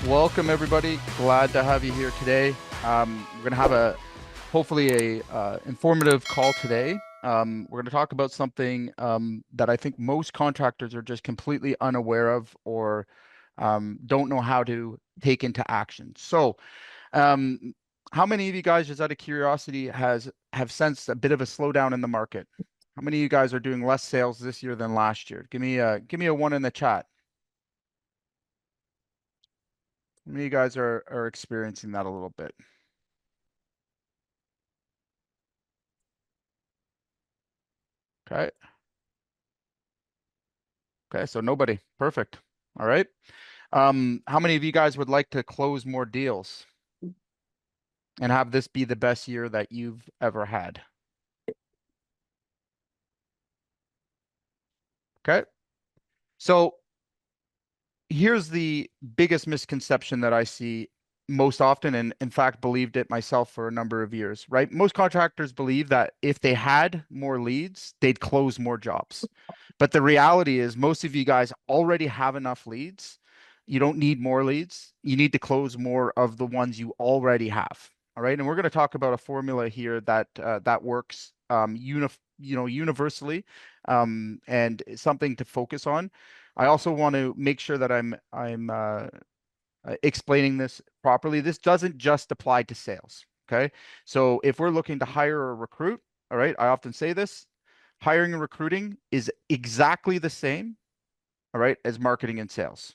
Welcome everybody. Glad to have you here today. We're going to have hopefully a informative call today. We're going to talk about something that I think most contractors are just completely unaware of or don't know how to take into action. So, how many of you guys, just out of curiosity, have sensed a bit of a slowdown in the market? How many of you guys are doing less sales this year than last year? Give me a one in the chat. How many of you guys are experiencing that a little bit? Okay. Okay, so nobody. Perfect. All right. How many of you guys would like to close more deals and have this be the best year that you've ever had? Okay. So here's the biggest misconception that I see most often, and in fact believed it myself for a number of years, right? Most contractors believe that if they had more leads, they'd close more jobs. But the reality is most of you guys already have enough leads. You don't need more leads. You need to close more of the ones you already have. All right. And we're going to talk about a formula here that works universally, and something to focus on. I also want to make sure that I'm explaining this properly. This doesn't just apply to sales. Okay. So if we're looking to hire or recruit, all right, I often say this, hiring and recruiting is exactly the same, all right, as marketing and sales.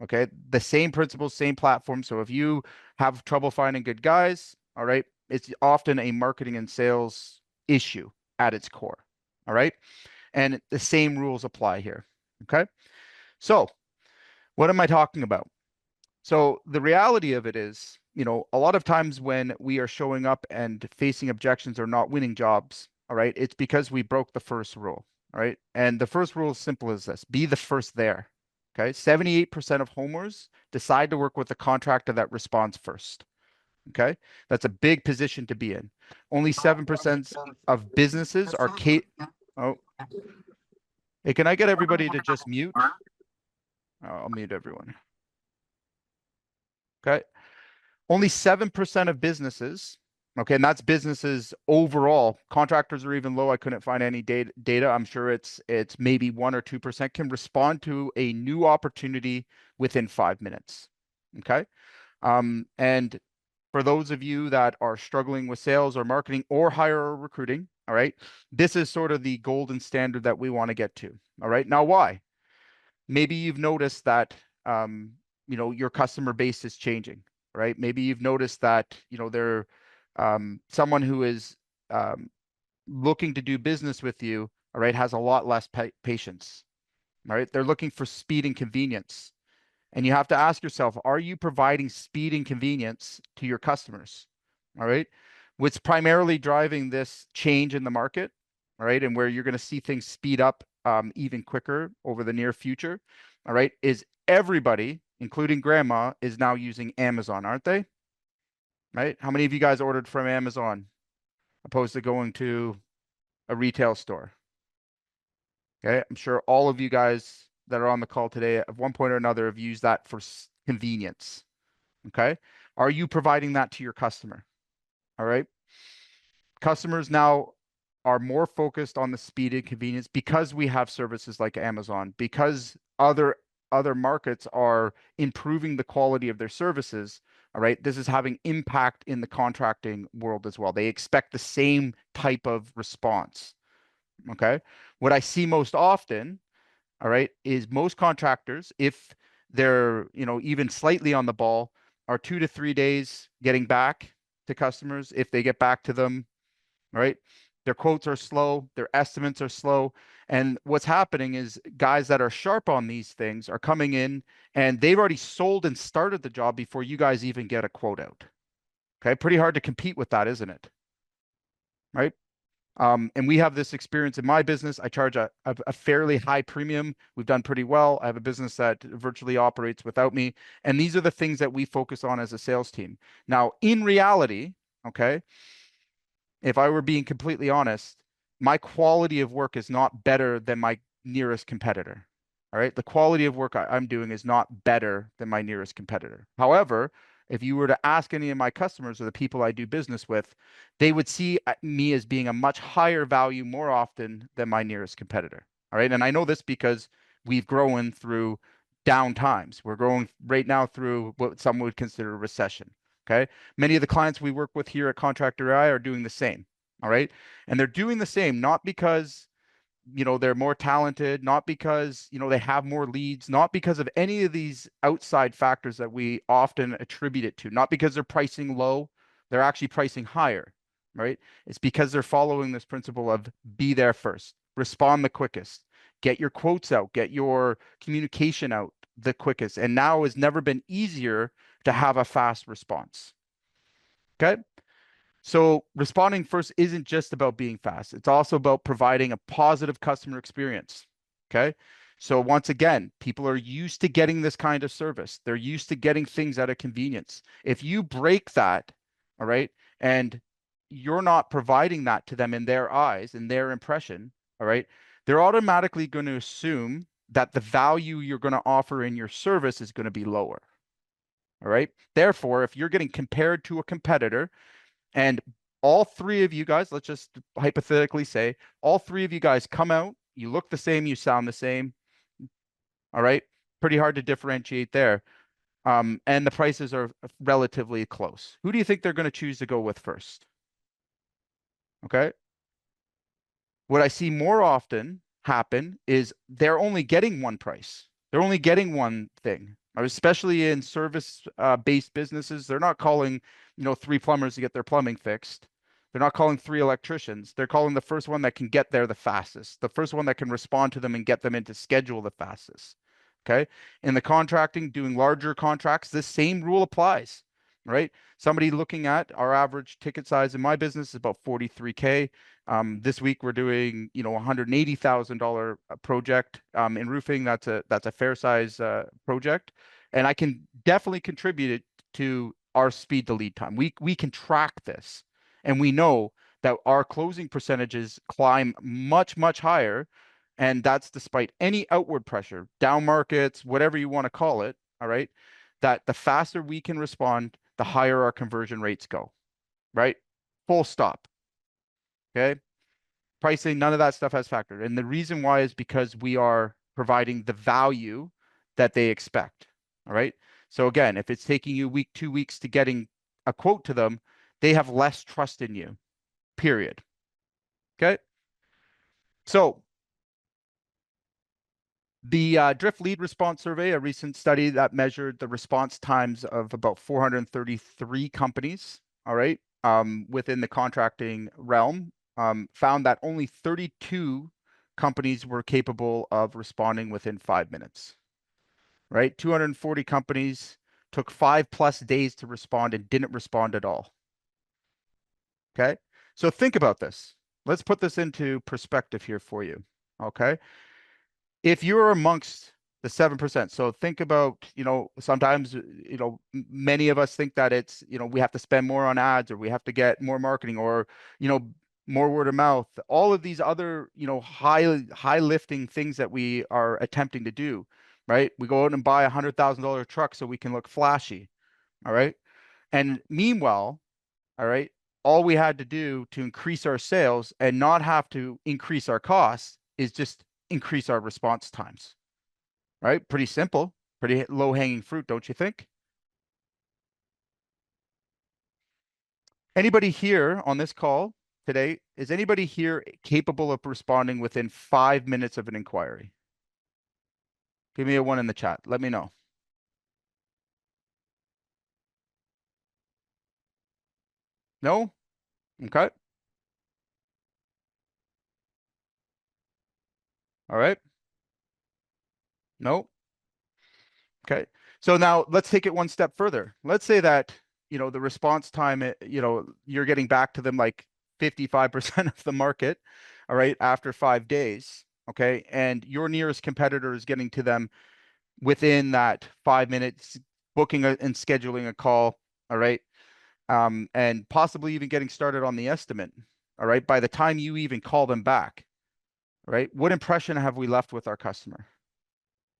Okay. The same principles, same platform. So if you have trouble finding good guys, all right, it's often a marketing and sales issue at its core. All right. And the same rules apply here. Okay. So what am I talking about? So the reality of it is, a lot of times when we are showing up and facing objections or not winning jobs, all right, it's because we broke the first rule, all right? And the first rule is simple as this: be the first there. Okay. 78% of homeowners decide to work with a contractor that responds first. Okay. That's a big position to be in. Only 7% of businesses are oh, hey, can I get everybody to just mute? I'll mute everyone. Okay. Only 7% of businesses, okay, and that's businesses overall. Contractors are even low. I couldn't find any data. I'm sure it's maybe 1 or 2% can respond to a new opportunity within 5 minutes. Okay. And for those of you that are struggling with sales or marketing or hire or recruiting, all right, this is sort of the golden standard that we want to get to. All right. Now, why? Maybe you've noticed that your customer base is changing, right? Maybe you've noticed that they're someone who is looking to do business with you, all right, has a lot less patience. All right, they're looking for speed and convenience, and you have to ask yourself, are you providing speed and convenience to your customers? All right, what's primarily driving this change in the market, all right, and where you're going to see things speed up even quicker over the near future, all right, is everybody, including grandma, is now using Amazon, aren't they? Right? How many of you guys ordered from Amazon opposed to going to a retail store? Okay, I'm sure all of you guys that are on the call today at one point or another have used that for convenience. Okay, are you providing that to your customer? All right, customers now are more focused on the speed and convenience because we have services like Amazon, because other markets are improving the quality of their services. All right, this is having impact in the contracting world as well. They expect the same type of response. Okay, what I see most often, all right, is most contractors, if they're even slightly on the ball, are 2 to 3 days getting back to customers if they get back to them. All right. Their quotes are slow, their estimates are slow. And what's happening is guys that are sharp on these things are coming in and they've already sold and started the job before you guys even get a quote out. Okay. Pretty hard to compete with that, isn't it? Right. And we have this experience in my business. I charge a fairly high premium. We've done pretty well. I have a business that virtually operates without me. And these are the things that we focus on as a sales team. Now, in reality, okay, if I were being completely honest, my quality of work is not better than my nearest competitor. All right. The quality of work I'm doing is not better than my nearest competitor. However, if you were to ask any of my customers or the people I do business with, they would see me as being a much higher value more often than my nearest competitor. All right. And I know this because we've grown through down times. We're growing right now through what some would consider a recession. Okay. Many of the clients we work with here at Contractor AI are doing the same. All right. And they're doing the same not because they're more talented, not because they have more leads, not because of any of these outside factors that we often attribute it to, not because they're pricing low, they're actually pricing higher, right? It's because they're following this principle of be there first, respond the quickest, get your quotes out, get your communication out the quickest. And now has never been easier to have a fast response. Okay. So responding first isn't just about being fast. It's also about providing a positive customer experience. Okay. So once again, people are used to getting this kind of service. They're used to getting things out of convenience. If you break that, all right, and you're not providing that to them in their eyes, in their impression, all right, they're automatically going to assume that the value you're going to offer in your service is going to be lower. All right. Therefore, if you're getting compared to a competitor, and all three of you guys, let's just hypothetically say, all three of you guys come out, you look the same, you sound the same. All right. Pretty hard to differentiate there. And the prices are relatively close. Who do you think they're going to choose to go with first? Okay. What I see more often happen is they're only getting one price. They're only getting one thing, especially in service based businesses. They're not calling, three plumbers to get their plumbing fixed. They're not calling three electricians. They're calling the first one that can get there the fastest, the first one that can respond to them and get them into schedule the fastest. Okay. In the contracting, doing larger contracts, this same rule applies, right? Somebody looking at our average ticket size in my business is about 43K. This week we're doing, $180,000 project in roofing. That's a fair size project, and I can definitely contribute it to our speed to lead time. We can track this, and we know that our closing percentages climb much higher, and that's despite any outward pressure, down markets, whatever you want to call it. All right, that the faster we can respond, the higher our conversion rates go. Right, full stop. Okay. Pricing, none of that stuff has factored. And the reason why is because we are providing the value that they expect. All right. So again, if it's taking you 2 weeks to getting a quote to them, they have less trust in you, period. Okay. So the Drift Lead Response Survey, a recent study that measured the response times of about 433 companies, all right, within the contracting realm, found that only 32 companies were capable of responding within 5 minutes, right? 240 companies took 5+ days to respond and didn't respond at all. Okay. So think about this. Let's put this into perspective here for you. Okay. If you're amongst the 7%, so think about, sometimes, many of us think that it's, we have to spend more on ads, or we have to get more marketing, or, more word of mouth, all of these other, high lifting things that we are attempting to do, right? We go out and buy $100,000 truck so we can look flashy. All right. And meanwhile, all right, all we had to do to increase our sales and not have to increase our costs is just increase our response times, right? Pretty simple, pretty low hanging fruit, don't you think? Anybody here on this call today, is anybody here capable of responding within 5 minutes of an inquiry? Give me a one in the chat. Let me know. No? Okay. All right. No. Okay. So now let's take it one step further. Let's say that, the response time, you're getting back to them like 55% of the market, all right, after 5 days. Okay. And your nearest competitor is getting to them within that 5 minutes, booking and scheduling a call. All right. And possibly even getting started on the estimate. All right. By the time you even call them back, right? What impression have we left with our customer?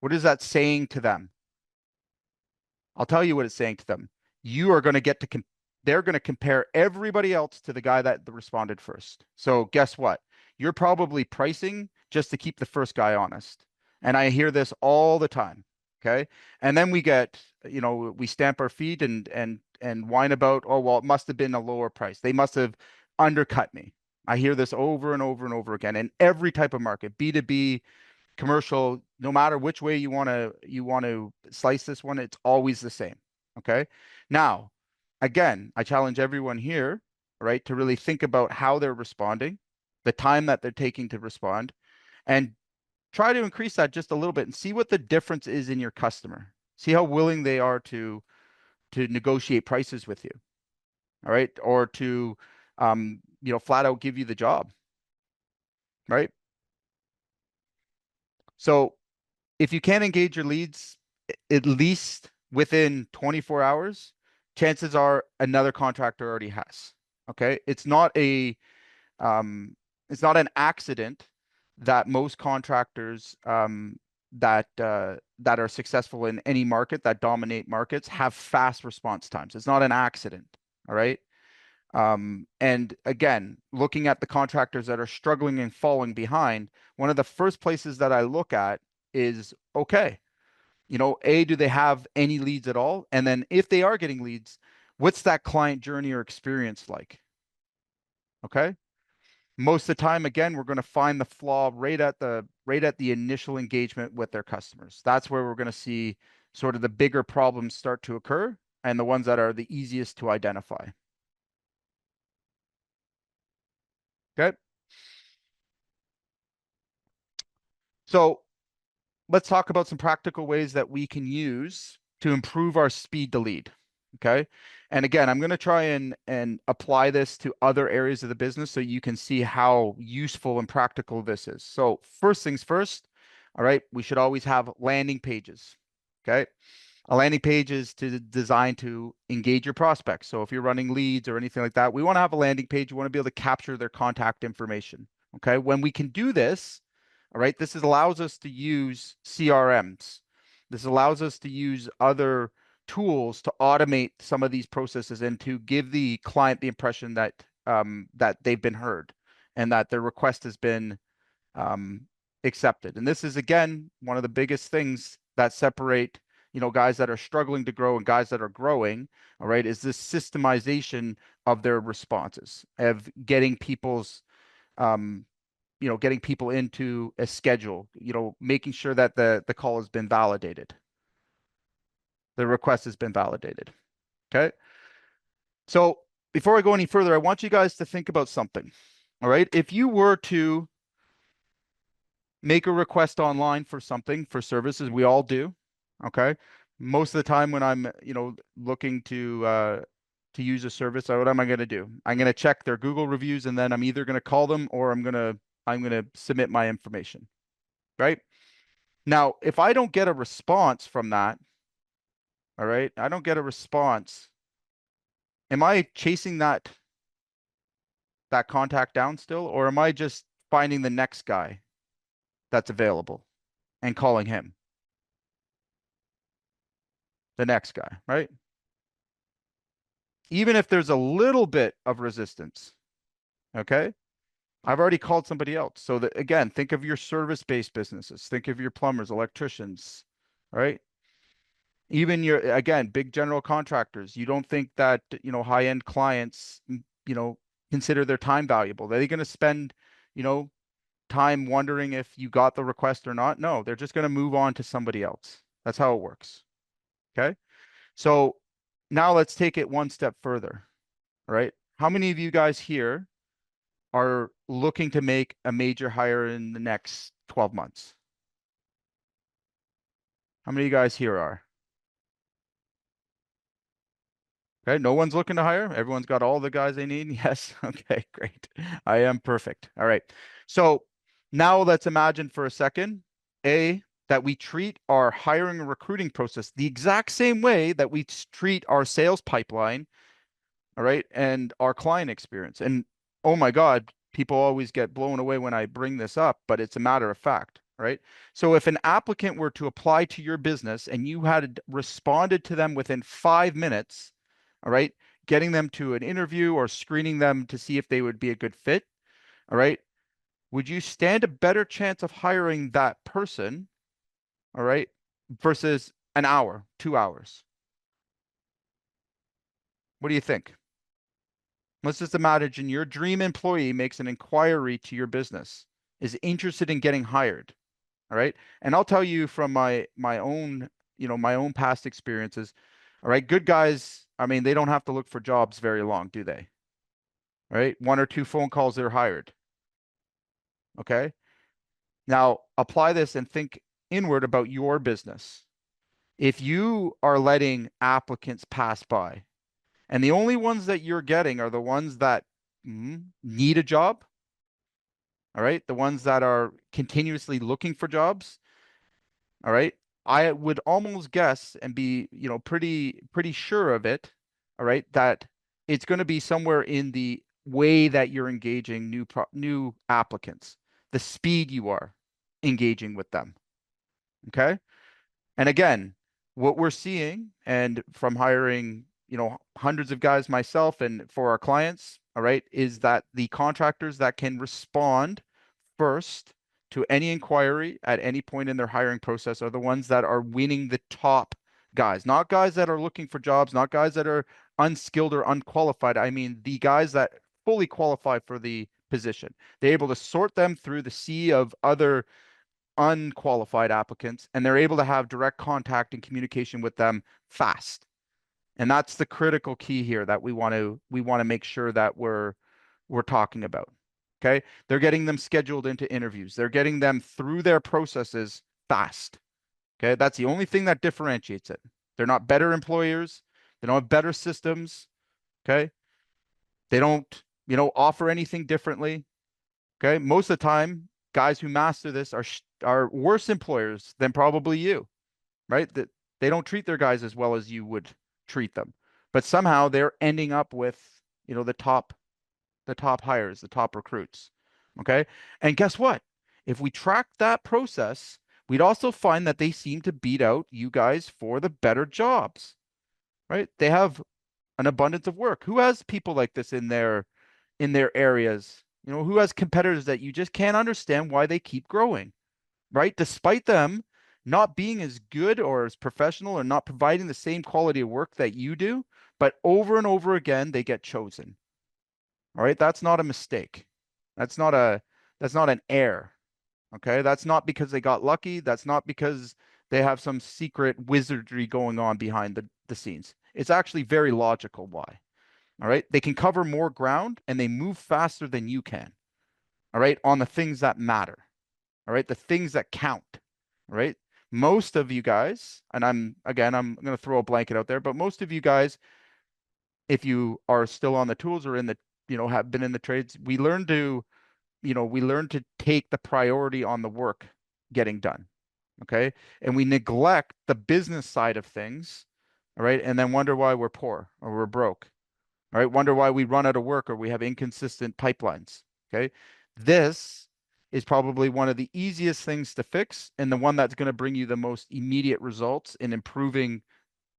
What is that saying to them? I'll tell you what it's saying to them. You are going to get to they're going to compare everybody else to the guy that responded first. So guess what? You're probably pricing just to keep the first guy honest. And I hear this all the time. Okay. And then we get, we stamp our feet and whine about, oh, well, it must have been a lower price. They must have undercut me. I hear this over and over and over again in every type of market, B2B, commercial, no matter which way you want to slice this one, it's always the same. Okay. Now, again, I challenge everyone here, right, to really think about how they're responding, the time that they're taking to respond, and try to increase that just a little bit and see what the difference is in your customer. See how willing they are to negotiate prices with you. All right. Or to flat out give you the job. Right. So if you can't engage your leads at least within 24 hours, chances are another contractor already has. Okay. It's not an accident that most contractors that are successful in any market that dominate markets have fast response times. It's not an accident. All right. And again, looking at the contractors that are struggling and falling behind, one of the first places that I look at is, okay, A, do they have any leads at all? And then if they are getting leads, what's that client journey or experience like? Okay. Most of the time, again, we're going to find the flaw right at the initial engagement with their customers. That's where we're going to see sort of the bigger problems start to occur and the ones that are the easiest to identify. Okay. So let's talk about some practical ways that we can use to improve our speed to lead. Okay. And again, I'm going to try and apply this to other areas of the business so you can see how useful and practical this is. So first things first, all right, we should always have landing pages. Okay. A landing page is designed to engage your prospects. So if you're running leads or anything like that, we want to have a landing page. We want to be able to capture their contact information. Okay. When we can do this, all right, this allows us to use CRMs. This allows us to use other tools to automate some of these processes and to give the client the impression that that they've been heard and that their request has been accepted. And this is, again, one of the biggest things that separate, guys that are struggling to grow and guys that are growing, all right, is this systemization of their responses, of getting people's getting people into a schedule, making sure that the call has been validated, the request has been validated. Okay. So before I go any further, I want you guys to think about something. All right. If you were to make a request online for something, for services, we all do. Okay. Most of the time when I'm, looking to use a service, what am I going to do? I'm going to check their Google reviews, and then I'm either going to call them or I'm going to submit my information. Right. Now, if I don't get a response from that, all right, I don't get a response. Am I chasing that contact down still, or am I just finding the next guy that's available and calling him the next guy, right? Even if there's a little bit of resistance, okay? I've already called somebody else. So that, again, think of your service-based businesses. Think of your plumbers, electricians, right? Even your, again, big general contractors. You don't think that, high-end clients, consider their time valuable. Are they going to spend, time wondering if you got the request or not? No, they're just going to move on to somebody else. That's how it works. Okay. So now let's take it one step further, right? How many of you guys here are looking to make a major hire in the next 12 months? How many of you guys here are? Okay, no one's looking to hire. Everyone's got all the guys they need. Yes. Okay, great. I am perfect. All right. So now let's imagine for a second, that we treat our hiring and recruiting process the exact same way that we treat our sales pipeline, all right, and our client experience. And oh my God, people always get blown away when I bring this up, but it's a matter of fact. right? So if an applicant were to apply to your business and you had responded to them within 5 minutes, all right, getting them to an interview or screening them to see if they would be a good fit, all right, would you stand a better chance of hiring that person, all right, versus an hour, 2 hours? What do you think? Let's just imagine your dream employee makes an inquiry to your business, is interested in getting hired. All right. And I'll tell you from my own, my own past experiences. All right. Good guys, I mean, they don't have to look for jobs very long, do they? All right. One or two phone calls, they're hired. Okay. Now apply this and think inward about your business. If you are letting applicants pass by, and the only ones that you're getting are the ones that need a job, all right, the ones that are continuously looking for jobs, all right, I would almost guess and be, pretty sure of it, all right, that it's going to be somewhere in the way that you're engaging new applicants, the speed you are engaging with them. Okay. And again, what we're seeing, and from hiring, hundreds of guys myself and for our clients, all right, is that the contractors that can respond first to any inquiry at any point in their hiring process are the ones that are winning the top guys, not guys that are looking for jobs, not guys that are unskilled or unqualified. I mean, the guys that fully qualify for the position. They're able to sort them through the sea of other unqualified applicants, and they're able to have direct contact and communication with them fast. And that's the critical key here that we want to make sure that we're talking about. Okay. They're getting them scheduled into interviews. They're getting them through their processes fast. Okay. That's the only thing that differentiates it. They're not better employers. They don't have better systems. Okay. They don't, offer anything differently. Okay. Most of the time, guys who master this are worse employers than probably you, right? That they don't treat their guys as well as you would treat them, but somehow they're ending up with, the top hires, the top recruits. Okay. And guess what? If we track that process, we'd also find that they seem to beat out you guys for the better jobs, right? They have an abundance of work. Who has people like this in their areas? Who has competitors that you just can't understand why they keep growing, right? Despite them not being as good or as professional or not providing the same quality of work that you do, but over and over again, they get chosen. All right. That's not a mistake. That's not an error. Okay. That's not because they got lucky. That's not because they have some secret wizardry going on behind the scenes. It's actually very logical why. All right. They can cover more ground and they move faster than you can. All right. On the things that matter. All right. The things that count. All right. Most of you guys, and I'm going to throw a blanket out there, but most of you guys, if you are still on the tools or have been in the trades, we learn to take the priority on the work getting done. Okay. And we neglect the business side of things. All right. And then wonder why we're poor or we're broke. All right. Wonder why we run out of work or we have inconsistent pipelines. Okay. This is probably one of the easiest things to fix and the one that's going to bring you the most immediate results in improving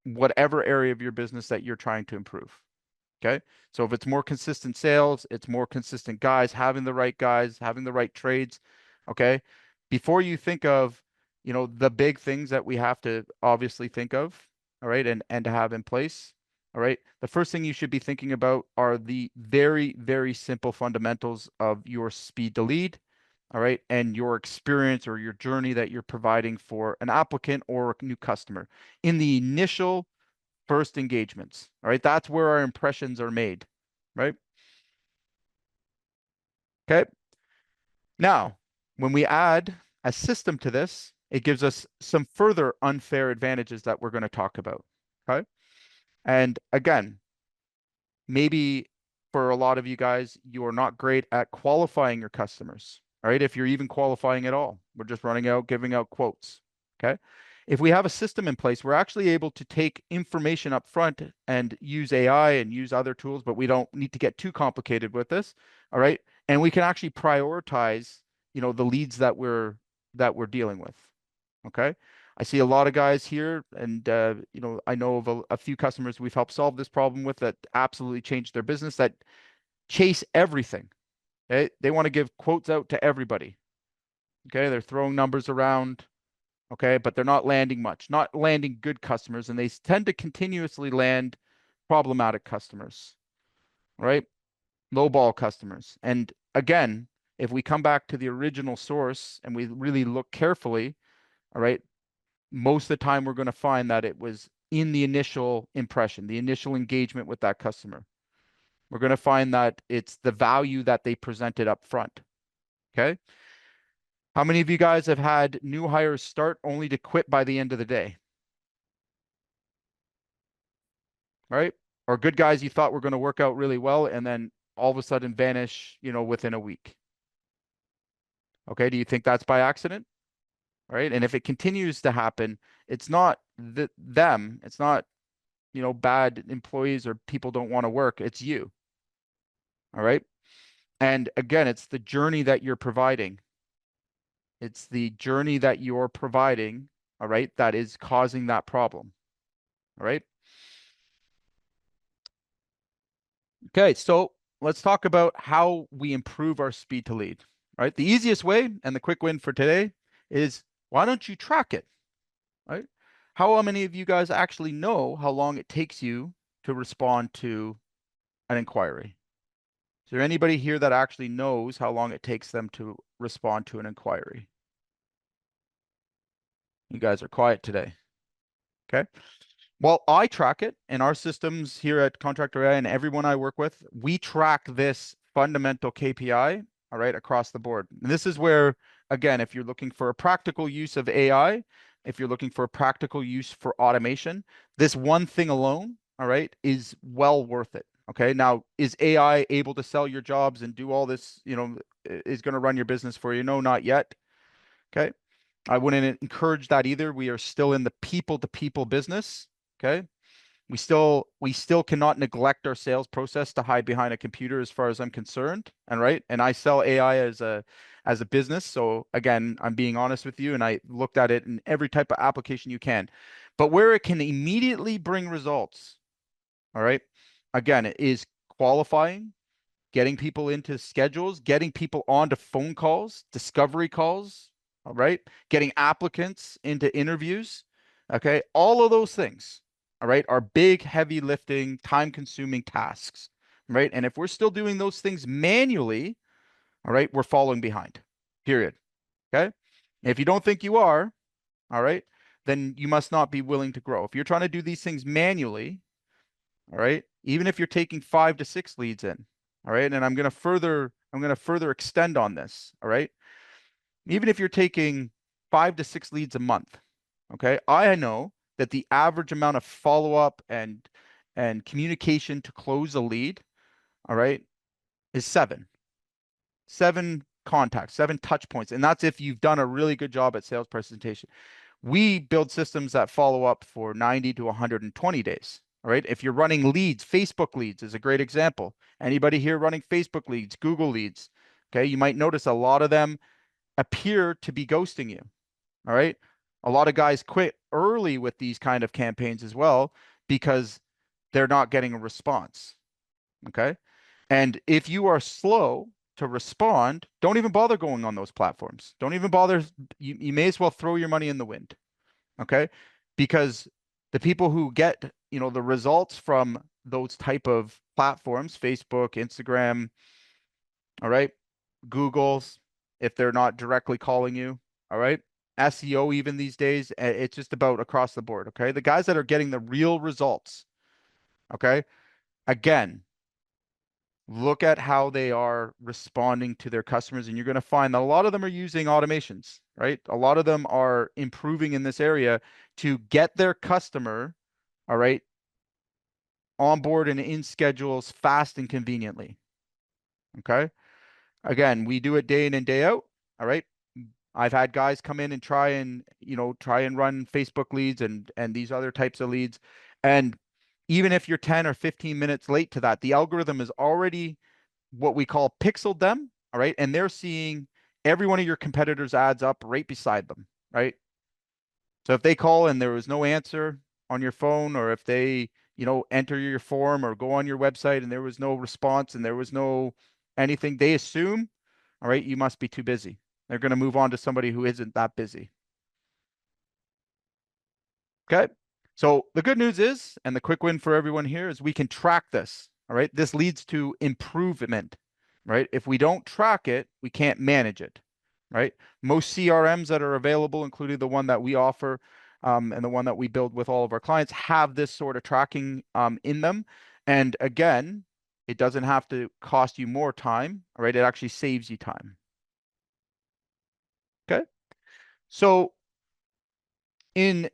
whatever area of your business that you're trying to improve. Okay. So if it's more consistent sales, it's more consistent guys, having the right trades. Okay. Before you think of, the big things that we have to obviously think of, all right, and to have in place. All right. The first thing you should be thinking about are the very, very simple fundamentals of your speed to lead. All right. And your experience or your journey that you're providing for an applicant or a new customer in the initial first engagements. All right. That's where our impressions are made. Right. Okay. Now, when we add a system to this, it gives us some further unfair advantages that we're going to talk about. Okay. And again, maybe for a lot of you guys, you're not great at qualifying your customers. All right. If you're even qualifying at all, we're just giving out quotes. Okay. If we have a system in place, we're actually able to take information up front and use AI and use other tools, but we don't need to get too complicated with this. All right. And we can actually prioritize, the leads that we're that we're dealing with. Okay. I see a lot of guys here, and I know of a few customers we've helped solve this problem with that absolutely changed their business, that chase everything. Okay? They want to give quotes out to everybody. Okay. They're throwing numbers around. Okay. But they're not landing much, not landing good customers, and they tend to continuously land problematic customers, right? Low ball customers. And again, if we come back to the original source and we really look carefully, all right, most of the time we're going to find that it was in the initial impression, the initial engagement with that customer. We're going to find that it's the value that they presented up front. Okay. How many of you guys have had new hires start only to quit by the end of the day? Right? Or good guys you thought were going to work out really well and then all of a sudden vanish, within a week. Okay. Do you think that's by accident? Right. And if it continues to happen, it's not them. It's not, bad employees or people don't want to work. It's you. All right. And again, it's the journey that you're providing. It's the journey that you're providing. All right. That is causing that problem. All right. Okay. So let's talk about how we improve our speed to lead. Right. The easiest way and the quick win for today is, why don't you track it? Right. How many of you guys actually know how long it takes you to respond to an inquiry? Is there anybody here that actually knows how long it takes them to respond to an inquiry? You guys are quiet today. Okay. Well, I track it in our systems here at Contractor and everyone I work with. We track this fundamental KPI, all right, across the board. And this is where, again, if you're looking for a practical use of AI, if you're looking for a practical use for automation, this one thing alone, all right, is well worth it. Okay. Now, is AI able to sell your jobs and do all this, is going to run your business for you? No, not yet. Okay. I wouldn't encourage that either. We are still in the people to people business. Okay. We still cannot neglect our sales process to hide behind a computer as far as I'm concerned. And right. And I sell AI as a business. So again, I'm being honest with you, and I looked at it in every type of application you can. But where it can immediately bring results, all right, again, it is qualifying, getting people into schedules, getting people onto phone calls, discovery calls, all right, getting applicants into interviews. Okay. All of those things, all right, are big, heavy lifting, time consuming tasks, right? And if we're still doing those things manually, all right, we're falling behind, period. Okay. If you don't think you are, all right, then you must not be willing to grow. If you're trying to do these things manually, all right, even if you're taking 5 to 6 leads in, all right, and I'm going to further extend on this, all right, even if you're taking 5 to 6 leads a month, okay, I know that the average amount of follow-up and communication to close a lead, all right, is 7 contacts, 7 touch points, and that's if you've done a really good job at sales presentation. We build systems that follow up for 90 to 120 days. All right. If you're running leads, Facebook leads is a great example. Anybody here running Facebook leads, Google leads? Okay. You might notice a lot of them appear to be ghosting you. All right. A lot of guys quit early with these kind of campaigns as well because they're not getting a response. Okay. And if you are slow to respond, don't even bother going on those platforms. Don't even bother. You may as well throw your money in the wind. Okay. Because the people who get, the results from those type of platforms, Facebook, Instagram, all right, Google's, if they're not directly calling you, all right, SEO even these days, it's just about across the board. Okay. The guys that are getting the real results, okay, again, look at how they are responding to their customers, and you're going to find that a lot of them are using automations, right? A lot of them are improving in this area to get their customer, all right, on board and in schedules fast and conveniently. Okay. Again, we do it day in and day out. All right. I've had guys come in and try and run Facebook leads and these other types of leads. And even if you're 10 or 15 minutes late to that, the algorithm is already what we call pixeled them. All right. And they're seeing every one of your competitors' ads up right beside them, right? So if they call and there was no answer on your phone, or if they, enter your form or go on your website and there was no response and there was no anything, they assume, all right, you must be too busy. They're going to move on to somebody who isn't that busy. Okay. So the good news is, and the quick win for everyone here is we can track this. All right. This leads to improvement, right? If we don't track it, we can't manage it, right? Most CRMs that are available, including the one that we offer and the one that we build with all of our clients, have this sort of tracking in them. And again, it doesn't have to cost you more time, all right? It actually saves you time. Okay. So in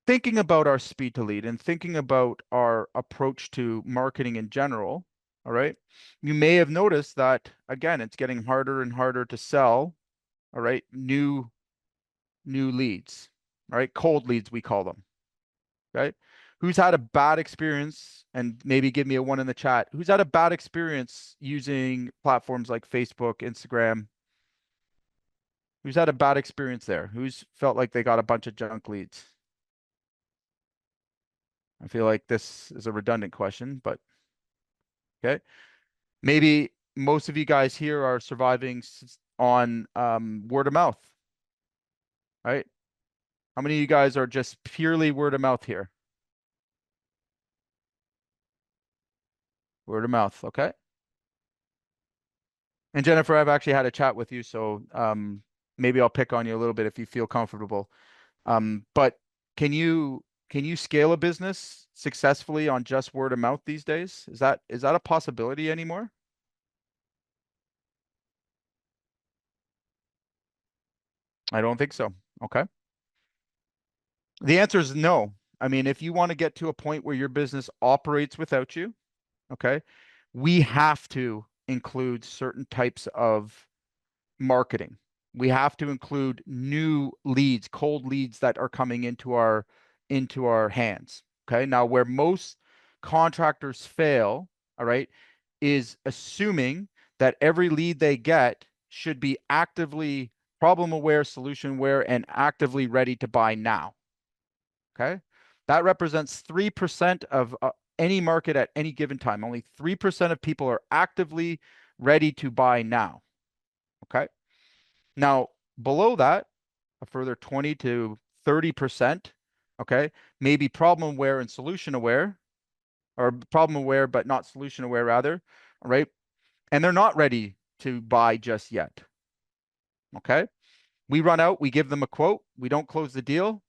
thinking about our speed to lead and thinking about our approach to marketing in general, all right, you may have noticed that, again, it's getting harder and harder to sell, all right, new leads, all right, cold leads, we call them, right? Who's had a bad experience, and maybe give me a one in the chat, who's had a bad experience using platforms like Facebook, Instagram? Who's had a bad experience there? Who's felt like they got a bunch of junk leads? I feel like this is a redundant question, but okay. Maybe most of you guys here are surviving on word of mouth, right? How many of you guys are just purely word of mouth here? Word of mouth, okay. And Jennifer, I've actually had a chat with you, so maybe I'll pick on you a little bit if you feel comfortable. But can you scale a business successfully on just word of mouth these days? Is that a possibility anymore? I don't think so. Okay. The answer is no. I mean, if you want to get to a point where your business operates without you, okay, we have to include certain types of marketing. We have to include new leads, cold leads that are coming into our hands. Okay. Now, where most contractors fail, all right, is assuming that every lead they get should be actively problem aware, solution aware, and actively ready to buy now. Okay. That represents 3% of any market at any given time. Only 3% of people are actively ready to buy now. Okay. Now, below that, a further 20 to 30%, okay, maybe problem aware and solution aware, or problem aware but not solution aware, rather. All right. And they're not ready to buy just yet. Okay. We run out, we give them a quote, we don't close the deal.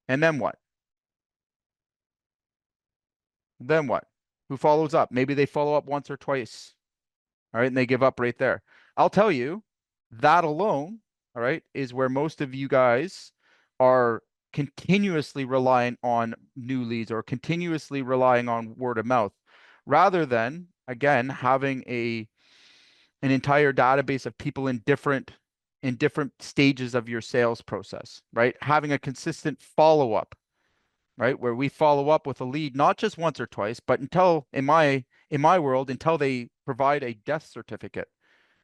And then what? Then what? Who follows up? Maybe they follow up once or twice. All right. And they give up right there. I'll tell you, that alone, all right, is where most of you guys are continuously relying on new leads or continuously relying on word of mouth, rather than, again, having an entire database of people in different stages of your sales process, right? Having a consistent follow-up, right? Where we follow up with a lead, not just once or twice, but until, in my world, until they provide a death certificate.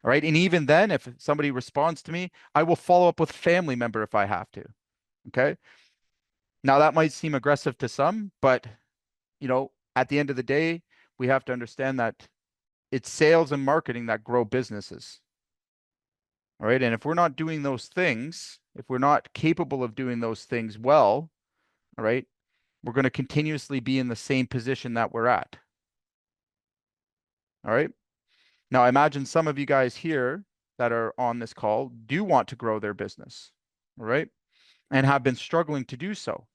All right. And even then, if somebody responds to me, I will follow up with a family member if I have to. Okay. Now that might seem aggressive to some, but at the end of the day, we have to understand that it's sales and marketing that grow businesses. All right. And if we're not doing those things, if we're not capable of doing those things well, all right, we're going to continuously be in the same position that we're at. All right. Now, I imagine some of you guys here that are on this call do want to grow their business, all right, and have been struggling to do so.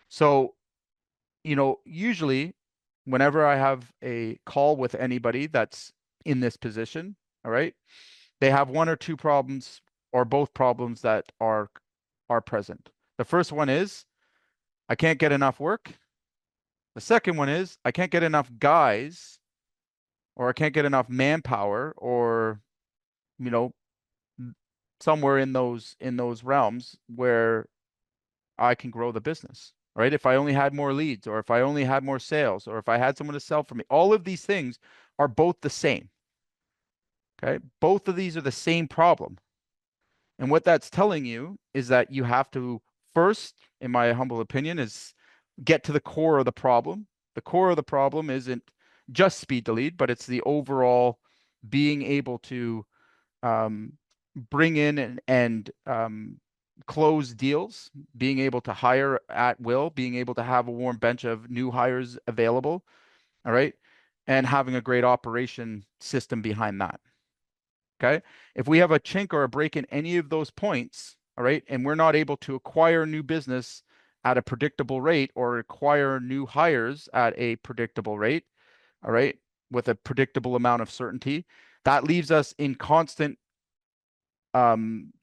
So, usually whenever I have a call with anybody that's in this position, all right, they have one or two problems or both problems that are present. The first one is I can't get enough work. The second one is I can't get enough guys, or I can't get enough manpower, or you know somewhere in those realms where I can grow the business, right? If I only had more leads, or if I only had more sales, or if I had someone to sell for me, all of these things are both the same. Okay. Both of these are the same problem. And what that's telling you is that you have to first, in my humble opinion, is get to the core of the problem. The core of the problem isn't just speed to lead, but it's the overall being able to um, bring in and close deals, being able to hire at will, being able to have a warm bench of new hires available, all right, and having a great operation system behind that. Okay. If we have a chink or a break in any of those points, all right, and we're not able to acquire new business at a predictable rate or acquire new hires at a predictable rate, all right, with a predictable amount of certainty, that leaves us in constant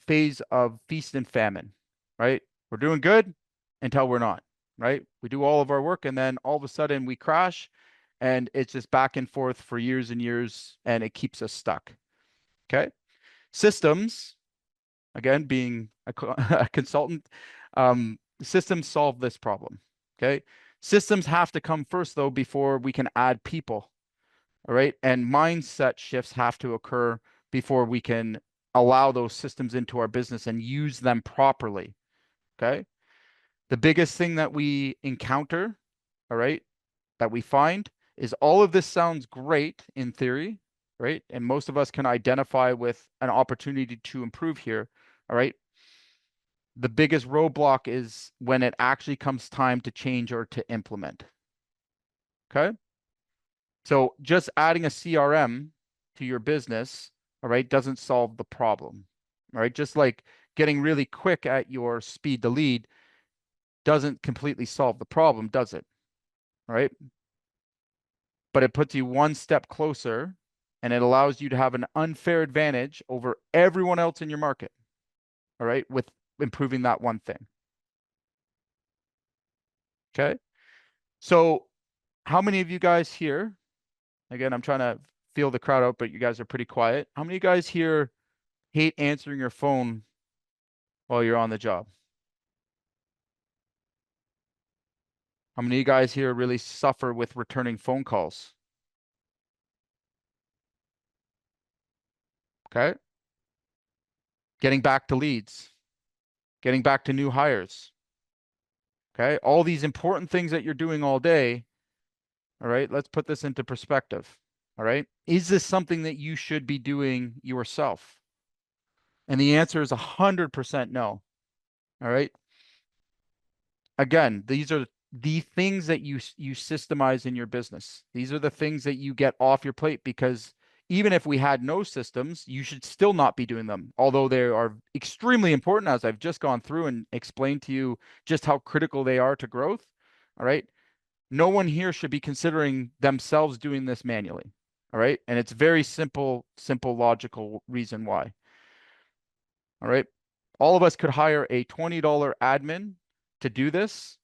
phase of feast and famine, right? We're doing good until we're not, right? We do all of our work and then all of a sudden we crash and it's just back and forth for years and years and it keeps us stuck. Okay. Systems, again, being a consultant, systems solve this problem. Okay. Systems have to come first, though, before we can add people. All right. And mindset shifts have to occur before we can allow those systems into our business and use them properly. Okay. The biggest thing that we encounter, all right, that we find is all of this sounds great in theory, right? And most of us can identify with an opportunity to improve here, all right? The biggest roadblock is when it actually comes time to change or to implement, okay? So just adding a CRM to your business, all right, doesn't solve the problem, all right? Just like getting really quick at your speed to lead doesn't completely solve the problem, does it? All right. But it puts you one step closer and it allows you to have an unfair advantage over everyone else in your market. All right. With improving that one thing. Okay. So, how many of you guys here, again, I'm trying to feel the crowd out, but you guys are pretty quiet. How many of you guys here hate answering your phone while you're on the job? How many of you guys here really suffer with returning phone calls? Okay. Getting back to leads, getting back to new hires. Okay. All these important things that you're doing all day. All right. Let's put this into perspective. All right. Is this something that you should be doing yourself? And the answer is 100% no. All right. Again, these are the things that you systemize in your business. These are the things that you get off your plate because even if we had no systems, you should still not be doing them. Although they are extremely important, as I've just gone through and explained to you just how critical they are to growth. All right. No one here should be considering themselves doing this manually. All right. And it's very simple, logical reason why. All right. All of us could hire a $20 admin to do this.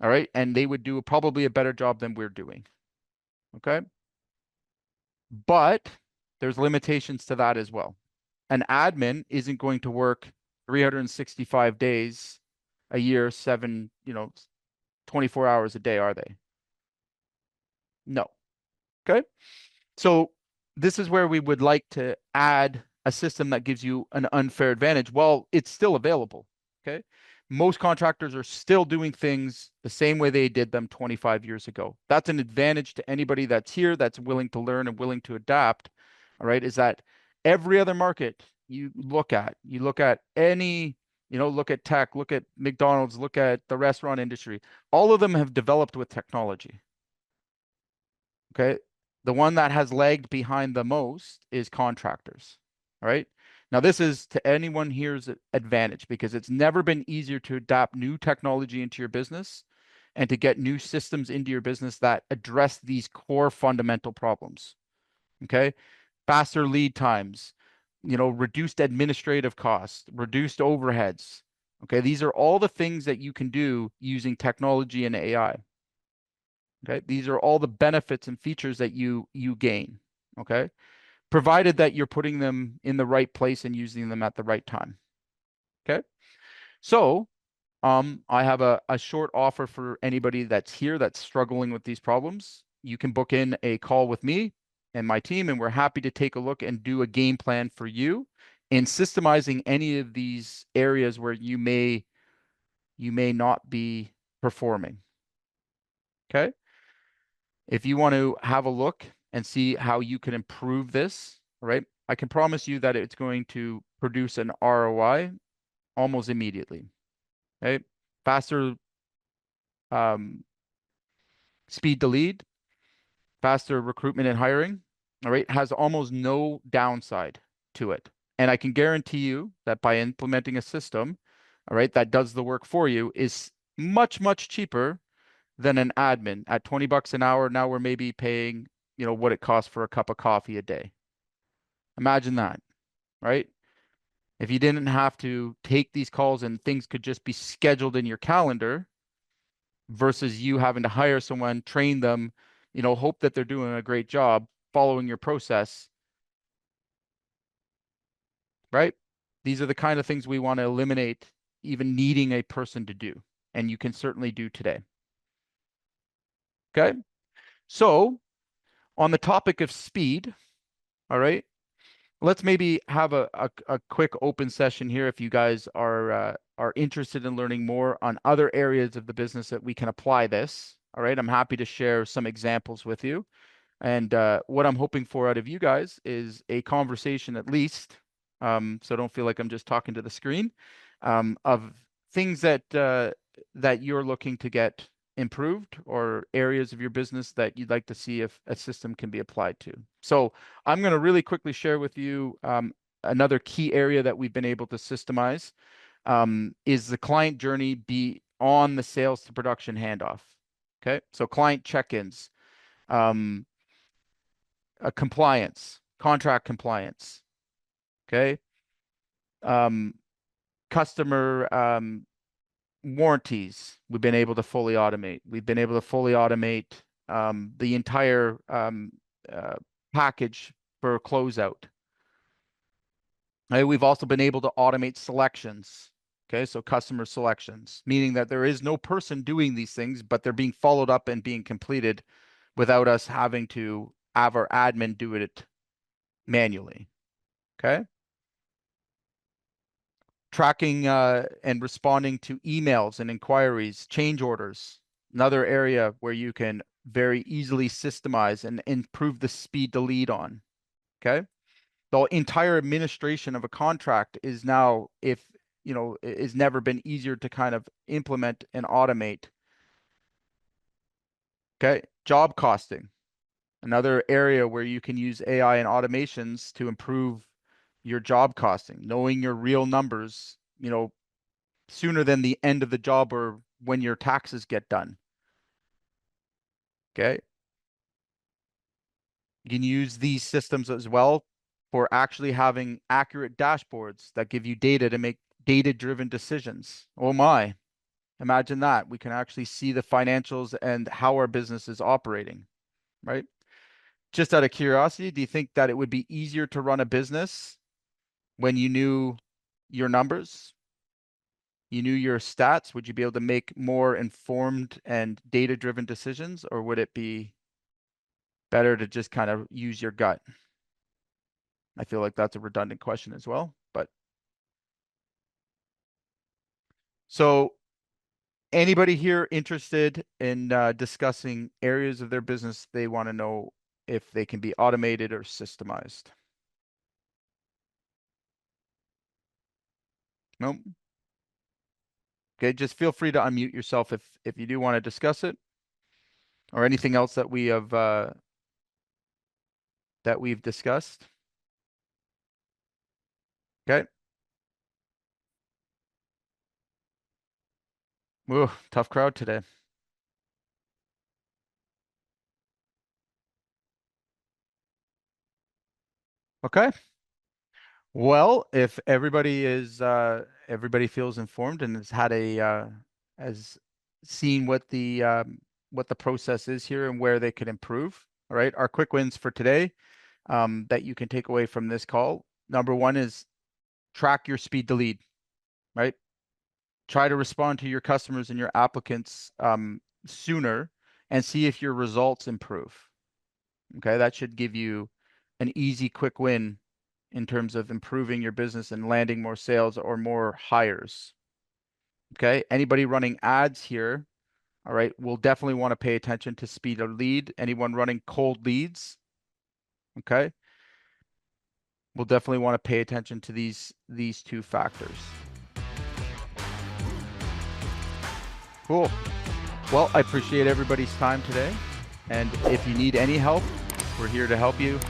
All right. And they would do probably a better job than we're doing. Okay. But there's limitations to that as well. An admin isn't going to work 365 days a year, 24 hours a day, are they? No. Okay. So this is where we would like to add a system that gives you an unfair advantage. Well, it's still available. Okay. Most contractors are still doing things the same way they did them 25 years ago. That's an advantage to anybody that's here, that's willing to learn and willing to adapt. All right. Is that every other market you look at any, look at tech, look at McDonald's, look at the restaurant industry. All of them have developed with technology. Okay. The one that has lagged behind the most is contractors. All right. Now, this is to anyone here's advantage because it's never been easier to adapt new technology into your business and to get new systems into your business that address these core fundamental problems. Okay. Faster lead times, reduced administrative costs, reduced overheads. Okay. These are all the things that you can do using technology and AI. Okay. These are all the benefits and features that you gain. Okay. Provided that you're putting them in the right place and using them at the right time. Okay. So I have a short offer for anybody that's here that's struggling with these problems. You can book in a call with me. and my team, and we're happy to take a look and do a game plan for you in systemizing any of these areas where you may not be performing. Okay. If you want to have a look and see how you can improve this, right? I can promise you that it's going to produce an ROI almost immediately. Okay. Faster speed to lead, faster recruitment and hiring, all right, has almost no downside to it. And I can guarantee you that by implementing a system, all right, that does the work for you is much, much cheaper than an admin. At 20 bucks an hour, now we're maybe paying, what it costs for a cup of coffee a day. Imagine that, right? If you didn't have to take these calls and things could just be scheduled in your calendar versus you having to hire someone, train them, hope that they're doing a great job following your process, right? These are the kind of things we want to eliminate even needing a person to do, and you can certainly do today. Okay. So on the topic of speed, all right, let's maybe have a quick open session here if you guys are interested in learning more on other areas of the business that we can apply this. All right, I'm happy to share some examples with you. And what I'm hoping for out of you guys is a conversation at least, so don't feel like I'm just talking to the screen, of things that you're looking to get improved or areas of your business that you'd like to see if a system can be applied to. So I'm going to really quickly share with you another key area that we've been able to systemize is the client journey beyond the sales to production handoff. Okay, so client check-ins, compliance, contract compliance, okay, customer warranties. We've been able to fully automate. We've been able to fully automate the entire package for closeout. We've also been able to automate selections. Okay, so customer selections, meaning that there is no person doing these things, but they're being followed up and being completed without us having to have our admin do it manually. Okay. Tracking and responding to emails and inquiries, change orders, another area where you can very easily systemize and improve the speed to lead on. Okay. The entire administration of a contract is now, is never been easier to kind of implement and automate. Okay. Job costing, another area where you can use AI and automations to improve your job costing, knowing your real numbers, sooner than the end of the job or when your taxes get done. Okay. You can use these systems as well for actually having accurate dashboards that give you data to make data-driven decisions. Oh my, imagine that. We can actually see the financials and how our business is operating, right? Just out of curiosity, do you think that it would be easier to run a business when you knew your numbers? You knew your stats? Would you be able to make more informed and data-driven decisions, or would it be better to just kind of use your gut? I feel like that's a redundant question as well, but so anybody here interested in discussing areas of their business they want to know if they can be automated or systemized? Nope. Okay, just feel free to unmute yourself if you do want to discuss it or anything else that we have that we've discussed. Okay. Ooh, tough crowd today. Okay. Well, if everybody feels informed and has had has seen what the process is here and where they could improve. All right. Our quick wins for today that you can take away from this call. Number one is track your speed to lead, right? Try to respond to your customers and your applicants sooner and see if your results improve. Okay, that should give you an easy, quick win in terms of improving your business and landing more sales or more hires. Okay, anybody running ads here, all right, will definitely want to pay attention to speed of lead. Anyone running cold leads, okay, will definitely want to pay attention to these two factors. Cool. Well, I appreciate everybody's time today. And if you need any help, we're here to help you.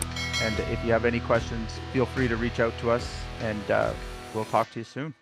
And if you have any questions, feel free to reach out to us, and we'll talk to you soon.